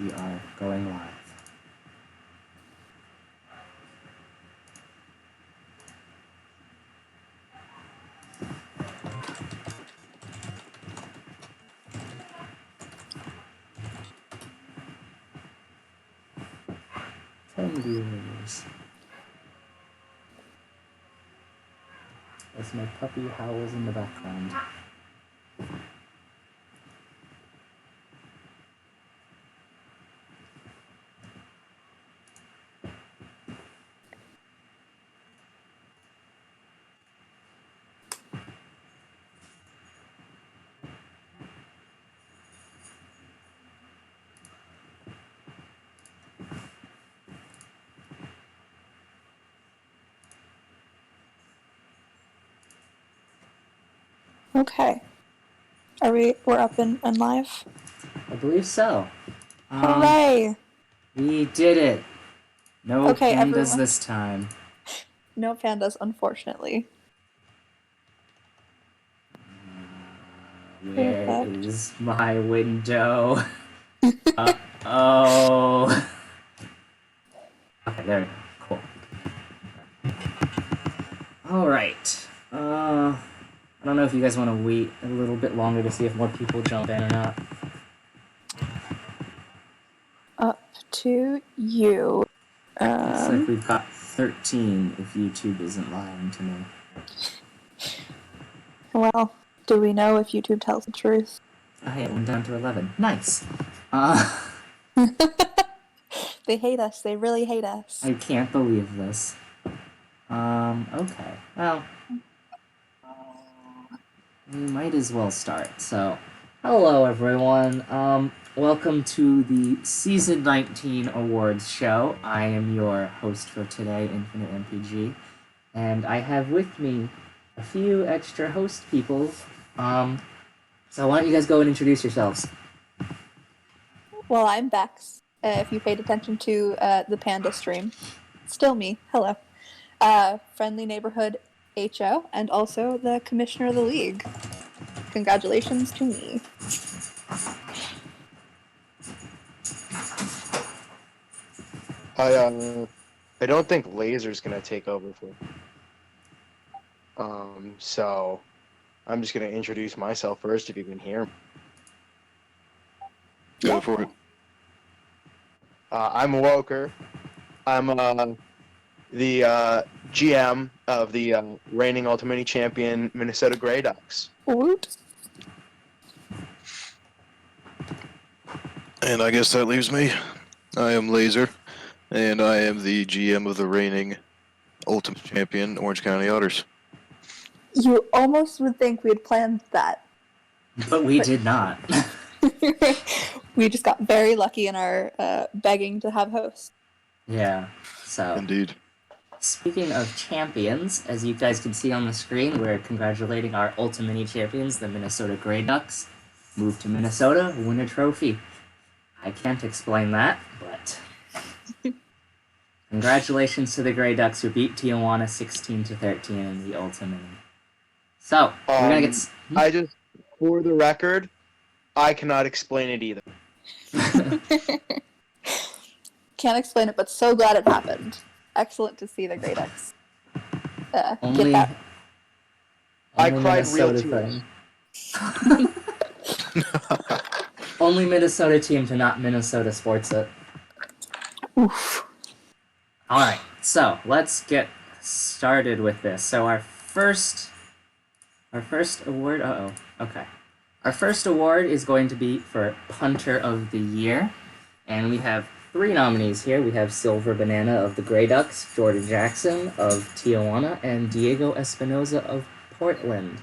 We are going live. Viewers. As my puppy howls in the background. Okay. We're up and live? I believe so. Hooray! We did it! No Okay, pandas everyone. this time. No pandas, unfortunately. Where Perfect. is my window? Oh. Okay, there we go. Cool. Alright. I don't know if you guys want to wait a little bit longer to see if more people jump in or not. Up to you. Looks like we've got 13 if YouTube isn't lying to me. Well, do we know if YouTube tells the truth? It went down to 11. Nice. They hate us. They really hate us. I can't believe this. Okay. Well, we might as well start. So, hello everyone. Welcome to the Season 19 Awards show. I am your host for today, Infinite MPG, and I have with me a few extra host people. So why don't you guys go and introduce yourselves? Well, I'm Bex. If you paid attention to the panda stream. Still me. Hello. Friendly neighborhood HO, and also the commissioner of the league. Congratulations to me. I don't think Laser's gonna take over for. So I'm just gonna introduce myself first, if you can hear me. Go for it. I'm Woker. I'm the GM of the reigning Ultimate champion Minnesota Grey Ducks. Woot. And I guess that leaves me. I am Laser, and I am the GM of the reigning Ultimate Champion Orange County Otters. You almost would think we had planned that. But we did not. We just got very lucky in our begging to have hosts. Yeah, so. Indeed. Speaking of champions, as you guys can see on the screen, we're congratulating our Ultimate champions, the Minnesota Grey Ducks. Moved to Minnesota, win a trophy. I can't explain that, but congratulations to the Grey Ducks who beat Tijuana 16-13 in the Ultimate. So, we're gonna get... I just, for the record, I cannot explain it either. Can't explain it, but so glad it happened. Excellent to see the Grey Ducks get that. I cried real tears. Only Minnesota team to not Minnesota sports it. Oof. Alright, so let's get started with this. So our first award, okay. Our first award is going to be for Punter of the Year, and we have 3 nominees here. We have Silver Banana of the Grey Ducks, Jordan Jackson of Tijuana, and Diego Espinoza of Portland.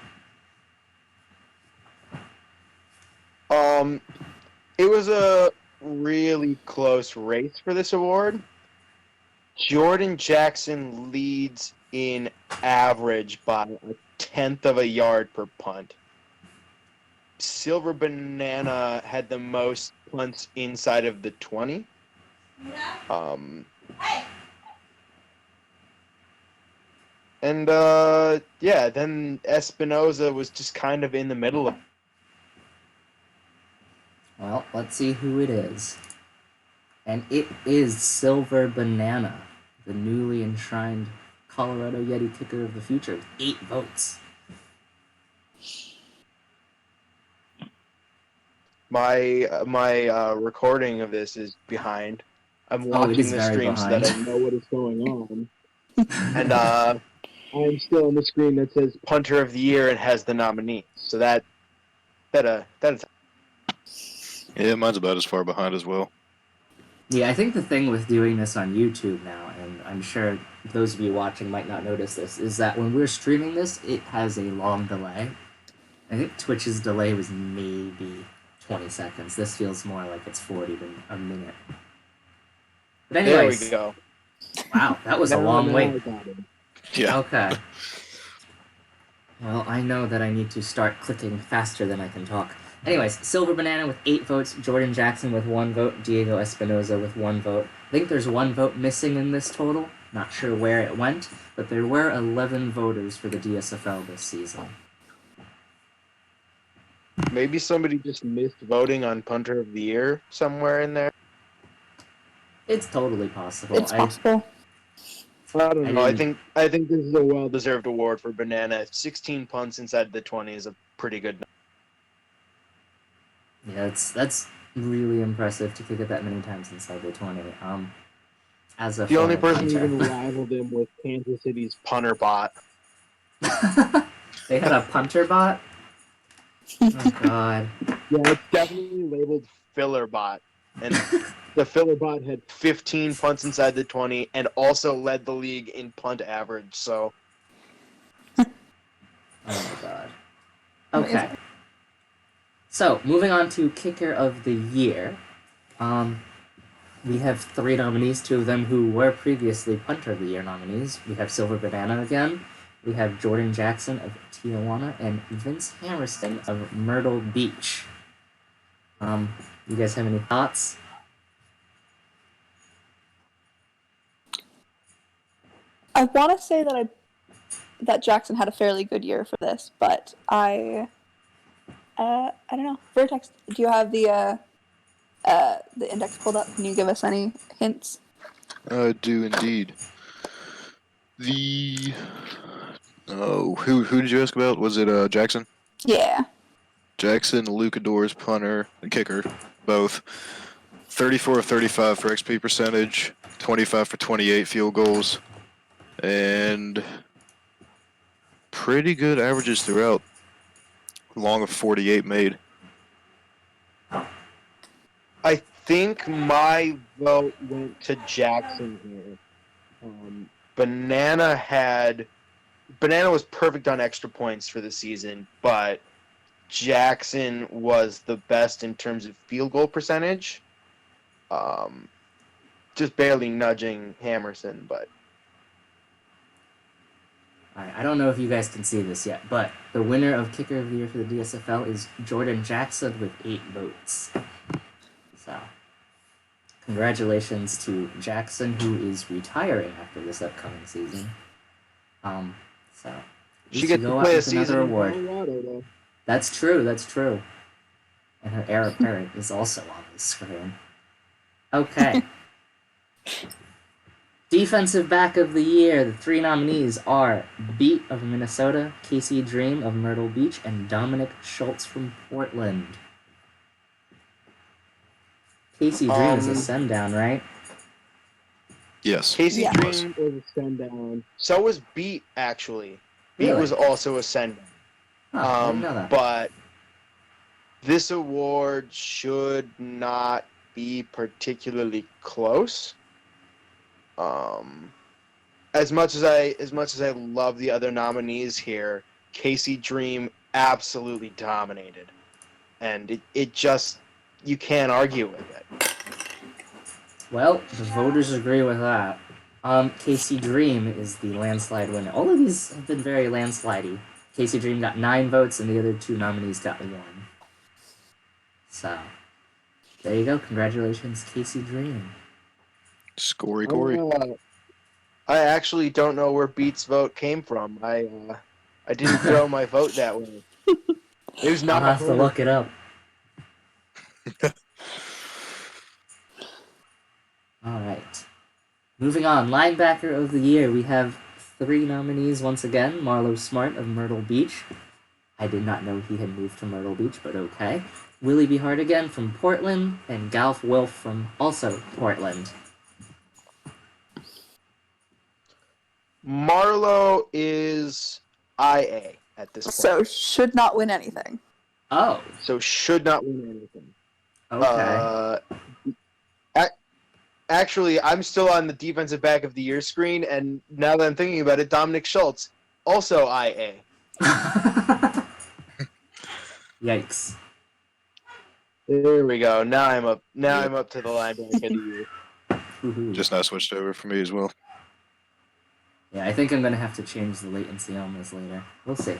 It was a really close race for this award. Jordan Jackson leads in average by 1/10 of a yard per punt. Silver Banana had the most punts inside of the 20. Then Espinoza was just kind of in the middle of. Well, let's see who it is. And it is Silver Banana, the newly enshrined Colorado Yeti kicker of the future, with 8 votes. My recording of this is behind. I'm Oh, it watching is the very stream so that I behind. know what is going on. And I'm still on the screen that says punter of the year and has the nominee. So that's Yeah, mine's about as far behind as well. Yeah, I think the thing with doing this on YouTube now, and I'm sure those of you watching might not notice this, is that when we're streaming this, it has a long delay. I think Twitch's delay was maybe 20 seconds. This feels more like it's 40 than a minute. But there we anyways, go. wow, that was a Now long wait. I got it. Yeah. Okay. Well, I know that I need to start clicking faster than I can talk. Anyways, Silver Banana with 8 votes, Jordan Jackson with 1 vote, Diego Espinoza with 1 vote. I think there's 1 vote missing in this total. Not sure where it went, but there were 11 voters for the DSFL this season. Maybe somebody just missed voting on punter of the year somewhere in there. It's totally possible. It's possible. I don't know. I didn't- think this is a well-deserved award for Banana. 16 punts inside the 20 is a pretty good. Yeah, that's really impressive to kick it that many times inside the 20. As a The only former person who punter. even rivaled him was Kansas City's punter bot. They had a punter bot? Oh god. Yeah, it's definitely labeled filler bot. And the filler bot had 15 punts inside the 20 and also led the league in punt average. So Oh my god. Okay. So, moving on to Kicker of the Year. We have 3 nominees, 2 of them who were previously Punter of the Year nominees. We have Silver Banana again. We have Jordan Jackson of Tijuana and Vince Hammerstein of Myrtle Beach. You guys have any thoughts? I want to say that Jackson had a fairly good year for this, but I don't know. Vertex, do you have the index pulled up? Can you give us any hints? I do indeed. Who did you ask about? Was it Jackson? Yeah. Jackson, Lucadors, punter, and kicker, both. 34 of 35 for XP percentage, 25 for 28 field goals, and pretty good averages throughout. Long of 48 made. I think my vote went to Jackson here. Banana was perfect on extra points for the season, but Jackson was the best in terms of field goal percentage. Just barely nudging Hammerson, but Alright, I don't know if you guys can see this yet, but the winner of Kicker of the Year for the DSFL is Jordan Jackson with 8 votes. So, congratulations to Jackson, who is retiring after this upcoming season. So, she gets to play a season another in award. Colorado, though. That's true. And her heir apparent is also on the screen. Okay. Defensive Back of the Year. The 3 nominees are Beat of Minnesota, Casey Dream of Myrtle Beach, and Dominic Schultz from Portland. Casey Dream is a send-down, right? Yes. Casey Yeah. Dream was a send down. So was Beat, actually. Beat Really? was also a send down. Oh, I didn't know that. But this award should not be particularly close. As much as I love the other nominees here, Casey Dream absolutely dominated, and it just, you can't argue with it. Well, the voters agree with that. Casey Dream is the landslide winner. All of these have been very landslidey. Casey Dream got 9 votes, and the other 2 nominees got 1. So, there you go. Congratulations, Casey Dream. Scory Corey. I actually don't know where Beat's vote came from. I didn't throw my vote that way. It was I'll not. have to look it up. Moving on, linebacker of the year. We have 3 nominees once again. Marlo Smart of Myrtle Beach. I did not know he had moved to Myrtle Beach, but okay. Willie B. Hardigan from Portland, and Galf Wilf from also Portland. Marlowe is IA at this point, So should not win anything. Oh, so should not win anything. okay. Actually, I'm still on the defensive back of the year screen, and now that I'm thinking about it, Dominic Schultz, also IA. Yikes. There we go. Now I'm up. Now I'm up to the linebacker of the year. Woohoo. Just now switched over for me as well. Yeah, I think I'm gonna have to change the latency on this later. We'll see.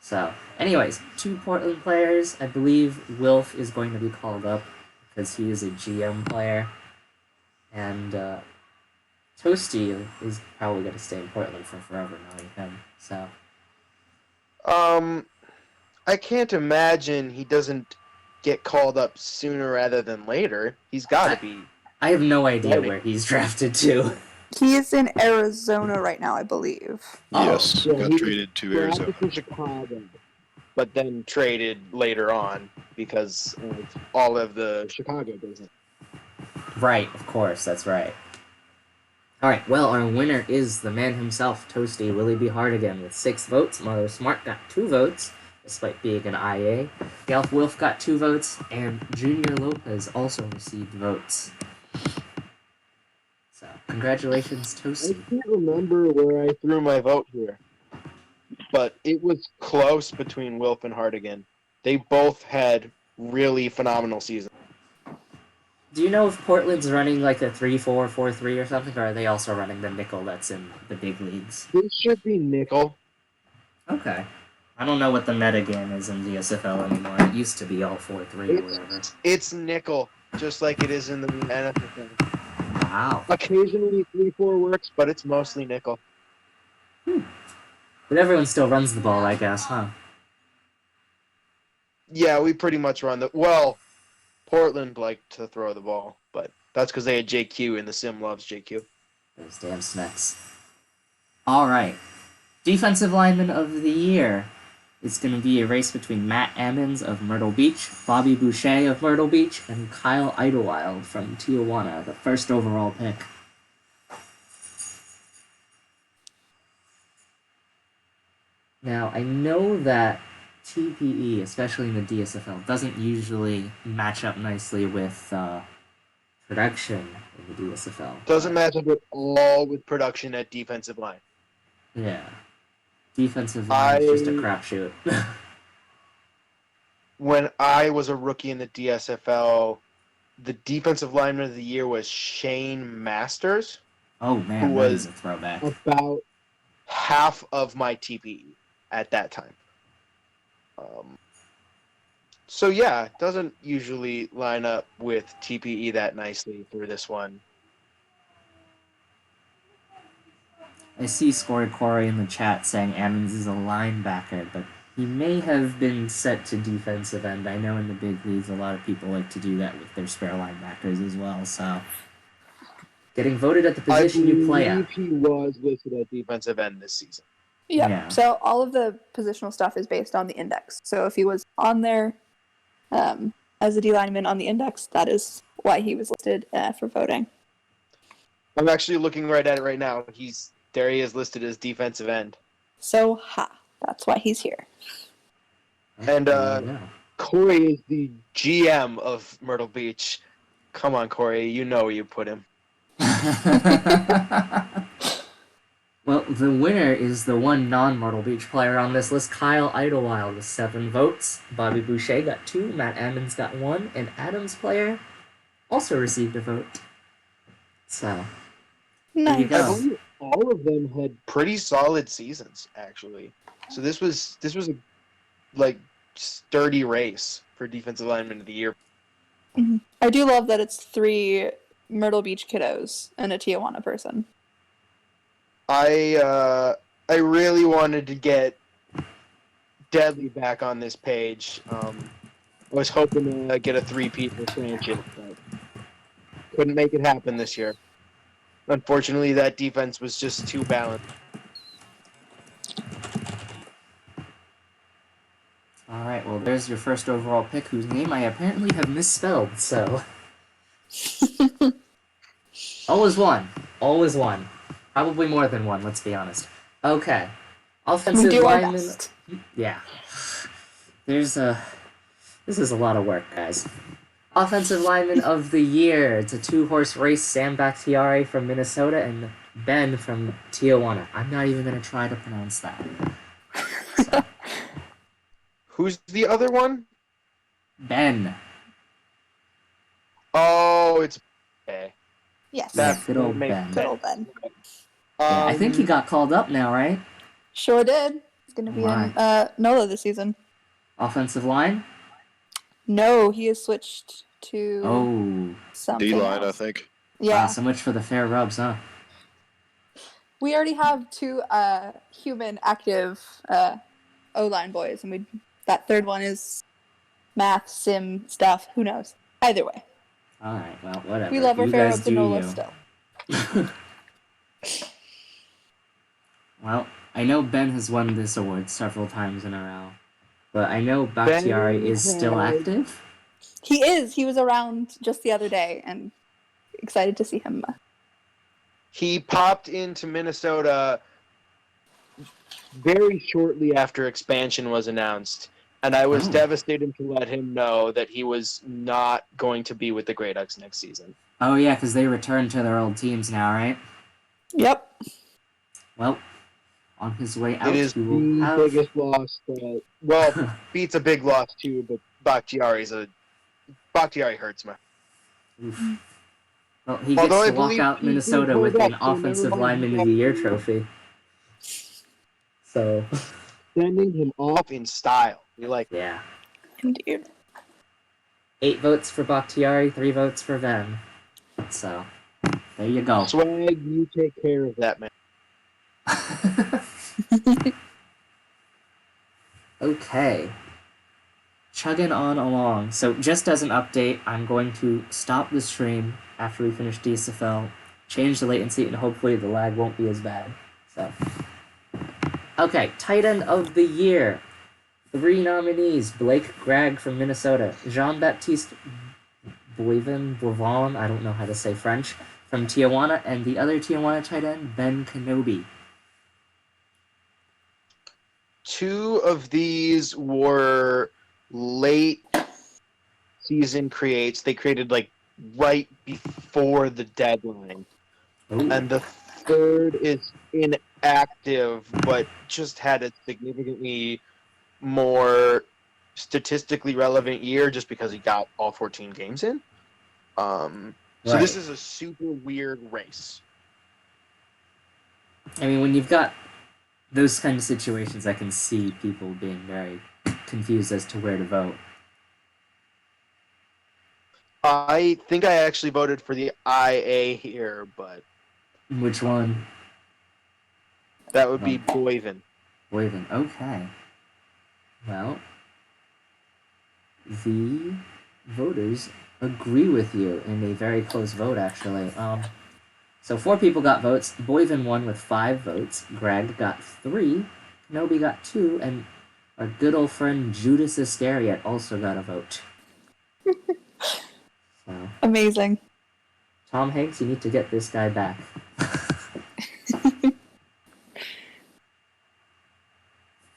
So, anyways, 2 Portland players. I believe Wilf is going to be called up because he is a GM player. And Toasty is probably going to stay in Portland for forever knowing him. So, I can't imagine he doesn't get called up sooner rather than later. He's got to be. I have no idea Right. where he's drafted to. He is in Arizona right now, I believe. Oh, Yes, yeah, got he- traded to Drafted Arizona. to Chicago, but then traded later on because of all of the Chicago business. Right, of course, that's right. Alright, well, our winner is the man himself, Toasty Willie B. Hardigan, with 6 votes. Marlo Smart got 2 votes, despite being an IA. Galf Wilf got 2 votes, and Junior Lopez also received votes. So, congratulations, I Toasty. can't remember where I threw my vote here, but it was close between Wilf and Hardigan. They both had really phenomenal seasons. Do you know if Portland's running like a 3-4, 4-3 or something, or are they also running the nickel that's in the big leagues? This should be nickel. Okay. I don't know what the meta game is in DSFL anymore. It used to be all 4-3 or whatever. It's nickel, just like it is in the NFL. Wow. Occasionally 3-4 works, but it's mostly nickel. But everyone still runs the ball, I guess, huh? Yeah, we pretty much run the well. Portland liked to throw the ball, but that's because they had JQ, and the sim loves JQ. Those damn snacks. Alright. Defensive lineman of the year. It's going to be a race between Matt Ammons of Myrtle Beach, Bobby Boucher of Myrtle Beach, and Kyle Idlewild from Tijuana, the first overall pick. Now, I know that TPE, especially in the DSFL, doesn't usually match up nicely with production in the DSFL. Doesn't match up at all with production at defensive line. Yeah. Defensive line is just a crapshoot. When I was a rookie in the DSFL, the defensive lineman of the year was Shane Masters, Oh man, Who that was- is a throwback. about half of my TPE at that time. So yeah, it doesn't usually line up with TPE that nicely for this one. I see Scored Corey in the chat saying Ammons is a linebacker, but he may have been set to defensive end. I know in the big leagues a lot of people like to do that with their spare linebackers as well, so getting voted at the position you play I at. believe he was listed at defensive end this season. Yeah. Yeah. So all of the positional stuff is based on the index. So if he was on there as a D lineman on the index, that is why he was listed for voting. I'm actually looking right at it right now. He is listed as defensive end. So that's why he's here. And Yeah. Corey is the GM of Myrtle Beach. Come on, Corey, you know where you put him. Well, the winner is the one non-Myrtle Beach player on this list, Kyle Idlewild, with 7 votes. Bobby Boucher got 2, Matt Ammons got 1, and Adams player also received a vote. So, there you Nice. I go. believe all of them had pretty solid seasons, actually. So this was a sturdy race for defensive lineman of the year. I do love that it's 3 Myrtle Beach kiddos and a Tijuana person. I really wanted to get Deadly back on this page. I was hoping to get a 3-peat for Sanchez, but couldn't make it happen this year. Unfortunately, that defense was just too balanced. All right, well, there's your first overall pick, whose name I apparently have misspelled. So, always one, always one, probably more than one. Let's be honest. Okay, We offensive do our lineman. best. Yeah, there's a. This is a lot of work, guys. Offensive lineman of the year. It's a 2-horse race. Sam Bakhtiari from Minnesota and Ben from Tijuana. I'm not even gonna try to pronounce that. So, Who's the other one? Ben. Oh, it's okay. Yes. Yeah, That good old makes Ben. Good old Ben. Yeah, I think he Um, got called up now, right? Sure did. He's going to be in NOLA this season. Offensive line? No, he has switched to Oh. something D-line, I else. think. Yeah. So much for the fair rubs, huh? We already have 2 human active O-line boys, and that third one is math, sim stuff. Who knows? Either way. Alright, well, whatever. We love our you fair guys rubs do and NOLA you. still. Well, I know Ben has won this award several times in a row. But I know Bakhtiari is still has- active. He is. He was around just the other day, and excited to see him. He popped into Minnesota very shortly after expansion was announced, and I was Oh. devastated to let him know that he was not going to be with the Great Ducks next season. Oh yeah, because they returned to their old teams now, right? Yep. Well, on his way out, It is he will the have... biggest loss. Well, Beat's a big loss too, but Bakhtiari hurts me. Oof. Well, he Although gets I to walk believe out he Minnesota pulled with up, an so never Offensive mind. Lineman of the Year trophy. So, Sending him off in style. We like yeah. Indeed. 8 votes for Bakhtiari, 3 votes for Ben. So, there you go. Swag, you take care of that, man. Okay. Chugging on along. So, just as an update, I'm going to stop the stream after we finish DSFL, change the latency, and hopefully the lag won't be as bad. So, okay, tight end of the year. 3 nominees: Blake Gregg from Minnesota, Jean-Baptiste Boivin, I don't know how to say French, from Tijuana, and the other Tijuana tight end, Ben Kenobi. 2 of these were late season creates. They created like right before the deadline. Ooh. And the third is inactive, but just had a significantly more statistically relevant year just because he got all 14 games in. So this is a super weird race. I mean, when you've got those kind of situations, I can see people being very confused as to where to vote. I think I actually voted for the IA here, but Which one? that would be Boivin. Boivin. Okay. Well, the voters agree with you in a very close vote, actually. So 4 people got votes. Boivin won with 5 votes. Greg got 3. Kenobi got 2, and our good old friend Judas Iscariot also got a vote. So, Amazing. Tom Hanks, you need to get this guy back.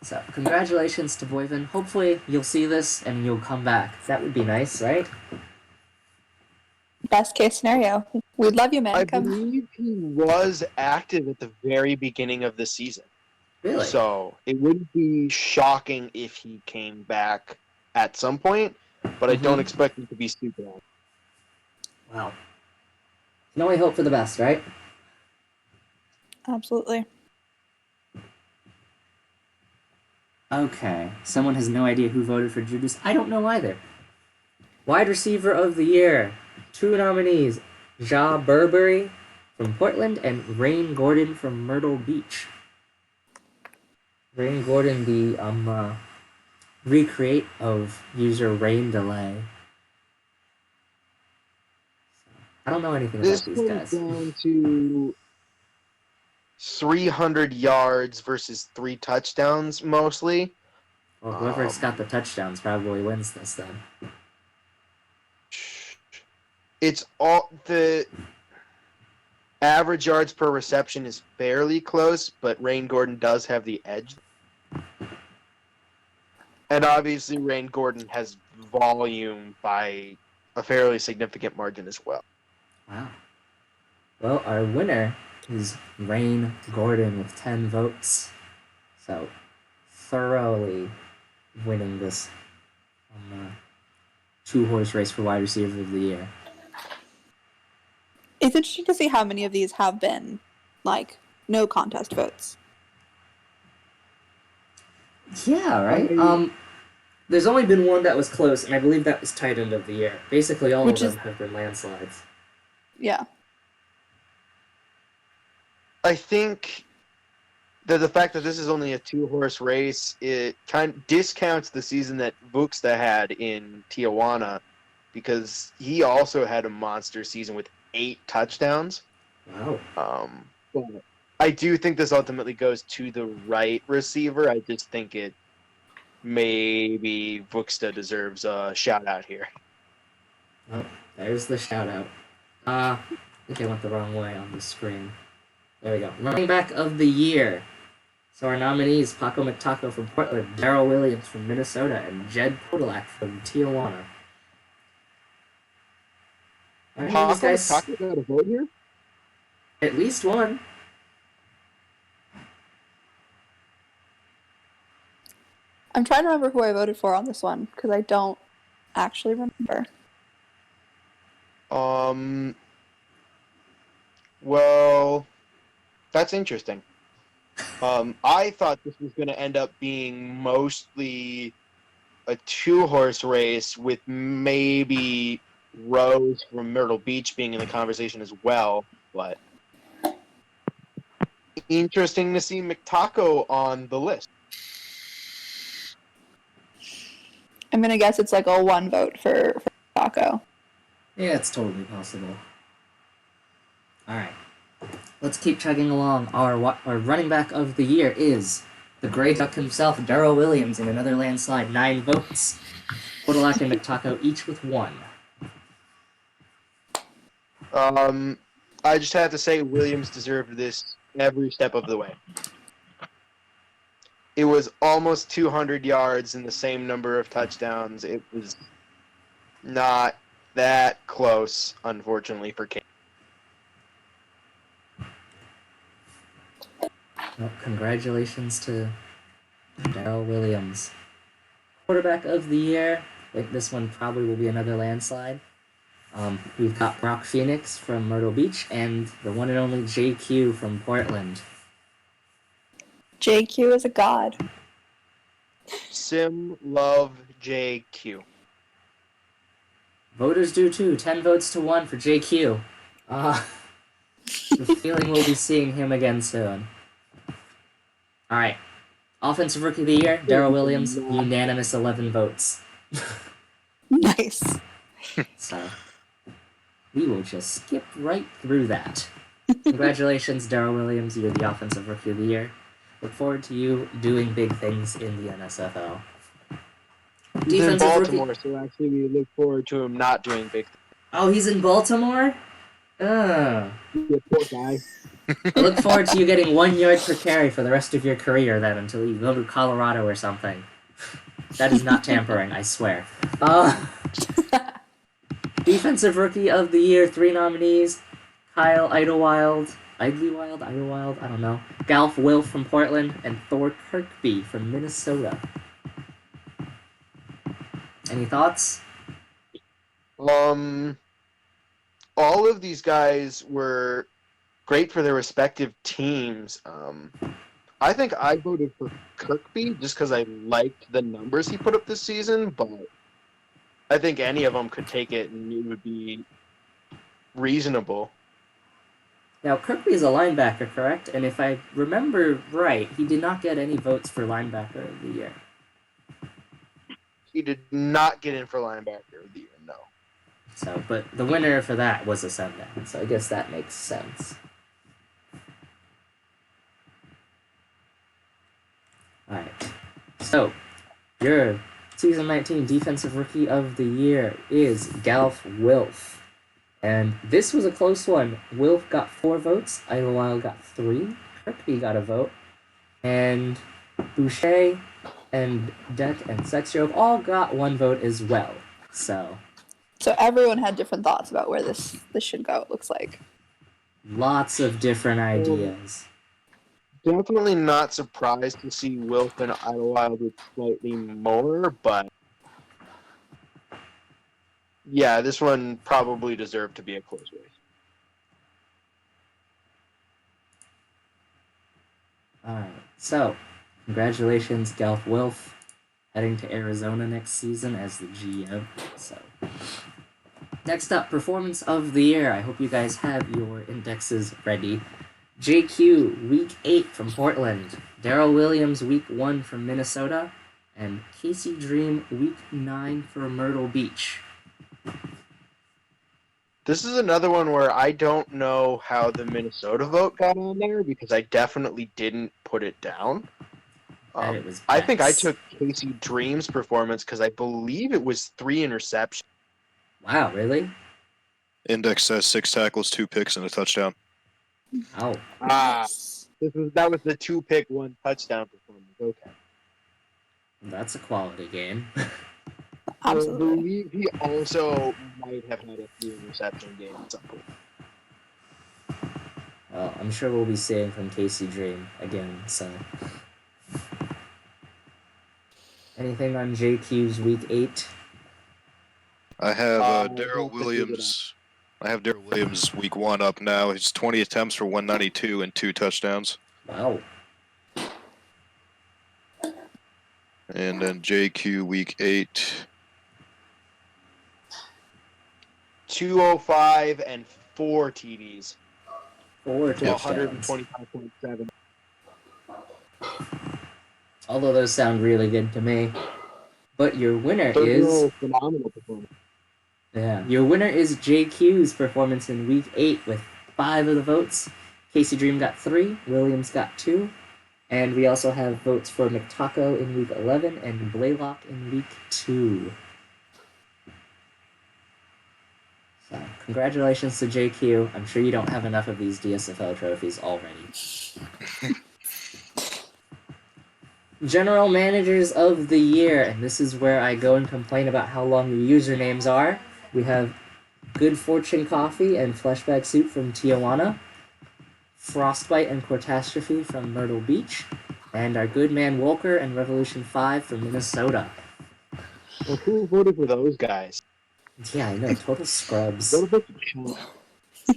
So, congratulations to Boivin. Hopefully, you'll see this and you'll come back. That would be nice, right? Best case scenario. We'd love you, man. I Come. believe he was active at the very beginning of the season. Really? So it wouldn't be shocking if he came back at some point, but I don't expect him to be super active. Wow. Can only hope for the best, right? Absolutely. Okay. Someone has no idea who voted for Judas. I don't know either. Wide receiver of the year. 2 nominees. Ja Burberry from Portland and Rain Gordon from Myrtle Beach. Rain Gordon, the recreate of user Rain Delay. I don't know anything This about these comes guys. down to 300 yards versus 3 touchdowns mostly. Well, whoever's got the touchdowns probably wins this then. It's all the average yards per reception is fairly close, but Rain Gordon does have the edge. And obviously, Rain Gordon has volume by a fairly significant margin as well. Wow. Well, our winner is Rain Gordon with 10 votes. So, thoroughly winning this 2-horse race for wide receiver of the year. It's interesting to see how many of these have been, like, no contest votes. Yeah, right? There's only been one that was close, and I believe that was tight end of the year. Basically, all of them have been landslides. Yeah. I think that the fact that this is only a 2-horse race, it kind of discounts the season that Vuxta had in Tijuana, because he also had a monster season with 8 touchdowns. Wow. But I do think this ultimately goes to the right receiver. I just think it maybe Vuxta deserves a shout out here. Oh, there's the shout out. I think I went the wrong way on the screen. There we go. Running back of the year. So our nominees, Paco McTaco from Portland, Darrell Williams from Minnesota, and Jed Podolak from Tijuana. Paco McTaco got a vote here? At least one. I'm trying to remember who I voted for on this one, because I don't actually remember. Well, that's interesting. I thought this was going to end up being mostly a 2-horse race with maybe Rose from Myrtle Beach being in the conversation as well, but interesting to see McTaco on the list. I'm going to guess it's like a 1 vote for Taco. Yeah, it's totally possible. Alright. Let's keep chugging along. Our running back of the year is the Grey Duck himself, Darrell Williams, in another landslide, 9 votes. Podolak and McTaco each with 1. I just have to say Williams deserved this every step of the way. It was almost 200 yards and the same number of touchdowns. It was not that close, unfortunately, for Kane. Well, congratulations to Darrell Williams. Quarterback of the year. I think this one probably will be another landslide. We've got Brock Phoenix from Myrtle Beach and the one and only JQ from Portland. JQ is a god. Sim love JQ. Voters do too. 10 votes to 1 for JQ. The feeling we'll be seeing him again soon. Alright. Offensive Rookie of the Year, Darrell Williams, unanimous 11 votes. Nice. So, we will just skip right through that. Congratulations, Darrell Williams. You're the Offensive Rookie of the Year. Look forward to you doing big things in the NSFL. He's in Baltimore, so actually we look forward to him not doing big things. Oh, he's in Baltimore? Yeah, poor guy. I look forward to you getting 1 yard per carry for the rest of your career then until you go to Colorado or something. That is not tampering, I swear. Defensive Rookie of the Year, 3 nominees. Kyle Idlewild, I don't know. Galf Will from Portland, and Thor Kirkby from Minnesota. Any thoughts? All of these guys were great for their respective teams. I think I voted for Kirkby just because I liked the numbers he put up this season, but I think any of them could take it and it would be reasonable. Now, Kirkby is a linebacker, correct? And if I remember right, he did not get any votes for linebacker of the year. He did not get in for linebacker of the year, no. So, but the winner for that was a sundown, so I guess that makes sense. Alright. So, your Season 19 Defensive Rookie of the Year is Galf Wilf. And this was a close one. Wilf got 4 votes, Idlewild got 3, Kirkby got a vote, and Boucher and Deck and Sexjoke all got 1 vote as well. So everyone had different thoughts about where this should go, it looks like. lots of different ideas. Definitely not surprised to see Wilf and Idlewild with slightly more, but yeah, this one probably deserved to be a close race. Alright, so congratulations, Galf Wilf, heading to Arizona next season as the GM. So next up, Performance of the Year. I hope you guys have your indexes ready. JQ, Week 8 from Portland. Daryl Williams, Week 1 from Minnesota. And Casey Dream, Week 9 for Myrtle Beach. This is another one where I don't know how the Minnesota vote got on there because I definitely didn't put it down. Bet it was I think I Bex. took Casey Dream's performance because I believe it was 3 interceptions. Wow, really? Index says 6 tackles, 2 picks, and a touchdown. Oh, That was the 2-pick, 1 touchdown performance. Okay. that's a quality game. I Absolutely. believe he also might have had a 3 interception game at some point. Well, I'm sure we'll be seeing from Casey Dream again, so. Anything on JQ's Week 8? I have I'll Daryl have to dig it Williams. I have Daryl Williams Week 1 up now. He's 20 attempts for 192 and 2 touchdowns. Wow. And then JQ Week 8. 205 and 4 TDs. 4 To touchdowns. 125.7. Although those sound really good to me. But your winner Those is... are phenomenal performance. Yeah. Your winner is JQ's performance in Week 8 with 5 of the votes. Casey Dream got 3, Williams got 2, and we also have votes for McTaco in Week 11 and Blaylock in Week 2. So, congratulations to JQ. I'm sure you don't have enough of these DSFL trophies already. General Managers of the Year, and this is where I go and complain about how long the usernames are. We have Good Fortune Coffee and Fleshbag Soup from Tijuana, Frostbite and Catastrophe from Myrtle Beach, and our good man Wolker and Revolution 5 from Minnesota. Well, who voted for those guys? Yeah, I know, total scrubs. What about the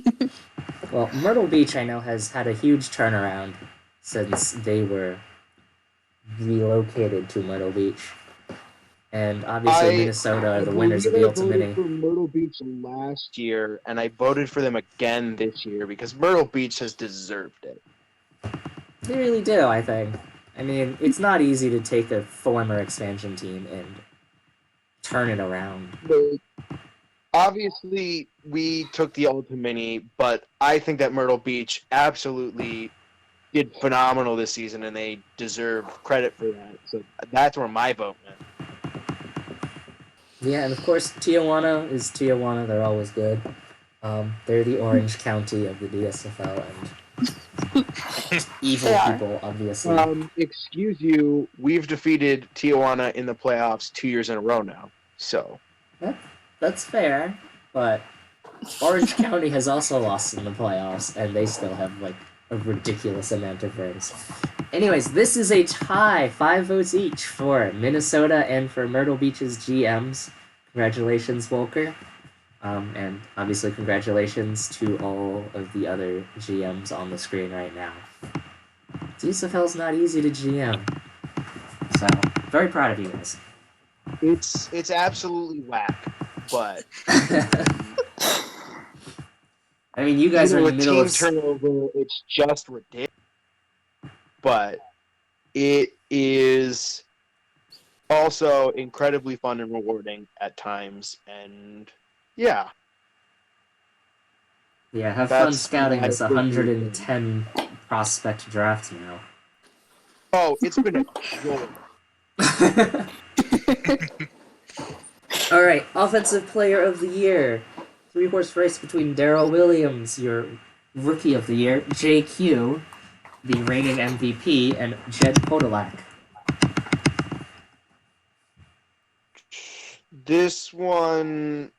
chunk? Well, Myrtle Beach, I know, has had a huge turnaround since they were relocated to Myrtle Beach. And obviously Minnesota are the winners of the Ultimate I voted for Myrtle Beach last year, and I voted for them again this year because Myrtle Beach has deserved it. They really do, I think. I mean, it's not easy to take a former expansion team and turn it around. Obviously, we took the Ultimate, but I think that Myrtle Beach absolutely did phenomenal this season, and they deserve credit for that. So that's where my vote went. Yeah, and of course, Tijuana is Tijuana. They're always good. They're the Orange County of the DSFL, and evil They are. people, obviously. Excuse you, we've defeated Tijuana in the playoffs 2 years in a row now. So That's fair, but Orange County has also lost in the playoffs, and they still have, like, a ridiculous amount of votes. Anyways, this is a tie, 5 votes each for Minnesota and for Myrtle Beach's GMs. Congratulations, Volker. And obviously congratulations to all of the other GMs on the screen right now. DSFL's not easy to GM. So, very proud of you guys. it's absolutely whack, but I mean, you guys are in the with middle team of... turnover, it's just ridiculous. But it is also incredibly fun and rewarding at times, and Yeah. Yeah, have fun That's scouting my this rookie. 110 prospect draft now. Oh, it's been a joy. All right, offensive player of the year. 3-horse race between Darrell Williams, your rookie of the year, JQ, the reigning MVP, and Jed Podolak. This one,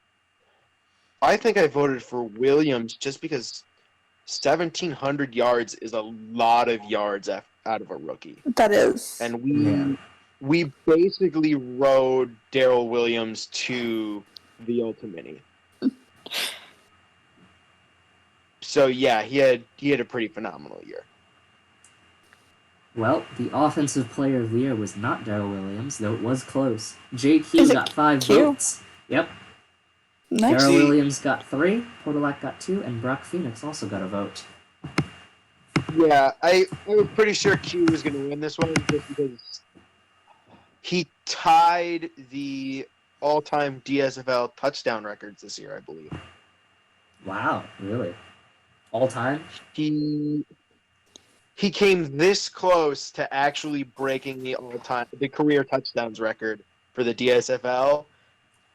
I think I voted for Williams just because 1,700 yards is a lot of yards out of a rookie. That is. And Yeah. we basically rode Darrell Williams to the Ultimate. So yeah, he had a pretty phenomenal year. Well, the offensive player of the year was not Darrell Williams, though it was close. JQ Is it got 5 Q? votes. Yep. Nice. Darrell See- Williams got 3, Podolak got 2, and Brock Phoenix also got a vote. Yeah, I was pretty sure Q was going to win this one just because he tied the all-time DSFL touchdown records this year, I believe. Wow, really? All time? He came this close to actually breaking the career touchdowns record for the DSFL,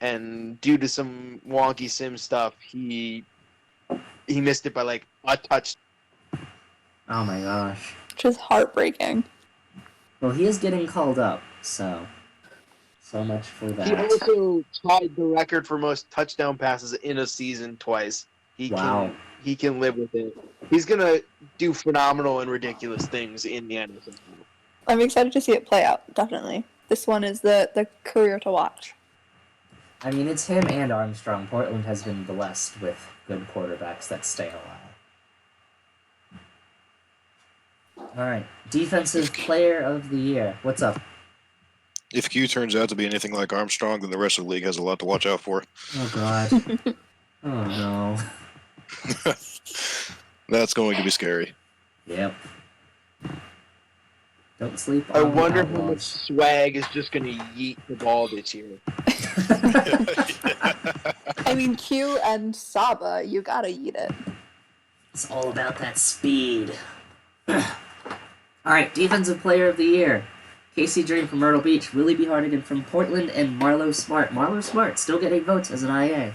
and due to some wonky sim stuff, he missed it by like a touch. Oh my gosh. Which is heartbreaking. Well, he is getting called up, so much for He that. also tied the record for most touchdown passes in a season twice. Wow. He can live with it. He's gonna do phenomenal and ridiculous things in the NFL. I'm excited to see it play out, definitely. This one is the career to watch. I mean, it's him and Armstrong. Portland has been blessed with good quarterbacks that stay alive. All right, defensive player of the year. What's up? If Q turns out to be anything like Armstrong, then the rest of the league has a lot to watch out for. Oh God. Oh no. That's going to be scary. Yep. Don't sleep on I the wonder how much Outlaws. swag is just gonna yeet the ball this year. I mean, Q and Saba, you gotta eat it. It's all about that speed. All right, defensive player of the year. Casey Dream from Myrtle Beach, Willie B. Hardigan from Portland, and Marlo Smart. Marlo Smart still getting votes as an IA.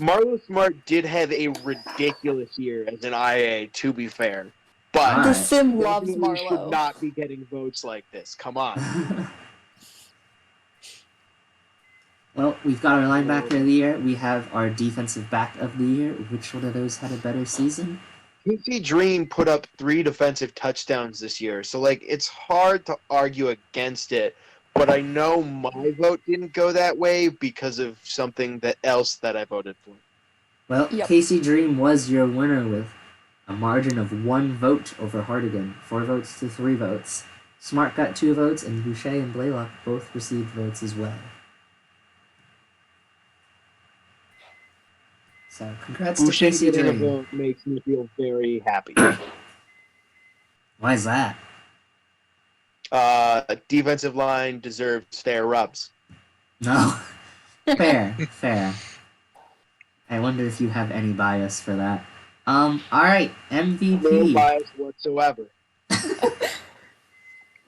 Marlo Smart did have a ridiculous year as an IA, to be fair. But All The right. sim loves definitely should Marlo. not be getting votes like this. Come on. Well, we've got our linebacker of the year. We have our defensive back of the year. Which one of those had a better season? Casey Dream put up 3 defensive touchdowns this year, so like it's hard to argue against it. But I know my vote didn't go that way because of something else that I voted for. Well, Yep. Casey Dream was your winner with a margin of 1 vote over Hardigan. 4 votes to 3 votes. Smart got 2 votes, and Boucher and Blaylock both received votes as well. So, congrats to Boucher Casey getting a Dream. vote makes me feel very happy. Why is that? Defensive line deserves fair rubs. No. Fair, fair. I wonder if you have any bias for that. Alright, No MVP. bias whatsoever.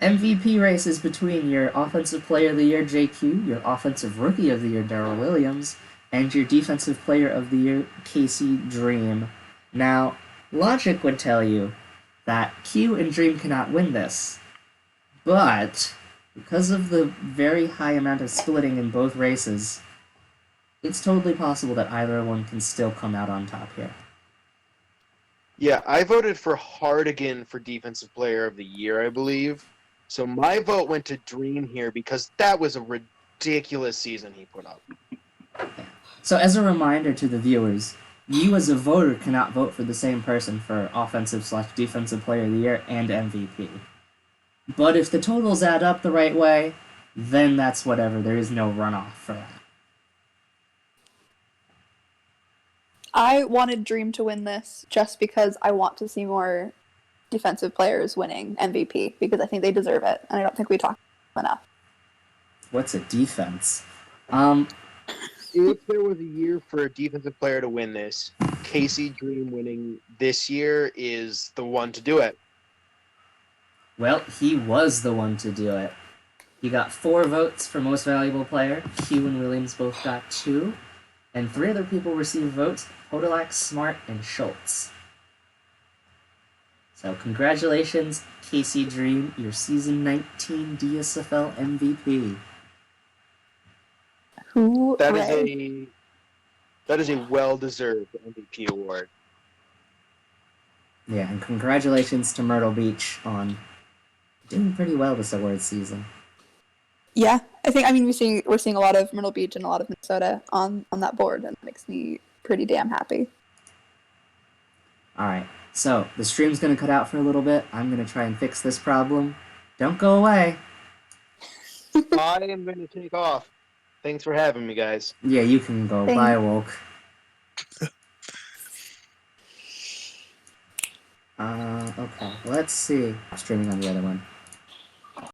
MVP races between your Offensive Player of the Year, JQ, your Offensive Rookie of the Year, Darrell Williams, and your Defensive Player of the Year, Casey Dream. Now, logic would tell you that Q and Dream cannot win this. But, because of the very high amount of splitting in both races, it's totally possible that either one can still come out on top here. Yeah, I voted for Hardigan for Defensive Player of the Year, I believe. So my vote went to Dream here because that was a ridiculous season he put up. So, as a reminder to the viewers, you as a voter cannot vote for the same person for Offensive/Defensive Player of the Year and MVP. But if the totals add up the right way, then that's whatever. There is no runoff for that. I wanted Dream to win this just because I want to see more defensive players winning MVP because I think they deserve it, and I don't think we talk enough. What's a defense? if there was a year for a defensive player to win this, Casey Dream winning this year is the one to do it. Well, he was the one to do it. He got 4 votes for most valuable player. Hugh and Williams both got 2. And 3 other people received votes, Podolak, Smart, and Schultz. So congratulations, Casey Dream, your season 19 DSFL MVP. Hooray. That is a well-deserved MVP award. Yeah, and congratulations to Myrtle Beach on doing pretty well this award season. Yeah, we're seeing a lot of Myrtle Beach and a lot of Minnesota on that board, and it makes me pretty damn happy. Alright, so the stream's gonna cut out for a little bit. I'm gonna try and fix this problem. Don't go away. I am going to take off. Thanks for having me, guys. Yeah, you can go. Thanks. Bye, Woke. Okay, let's see. Streaming on the other one.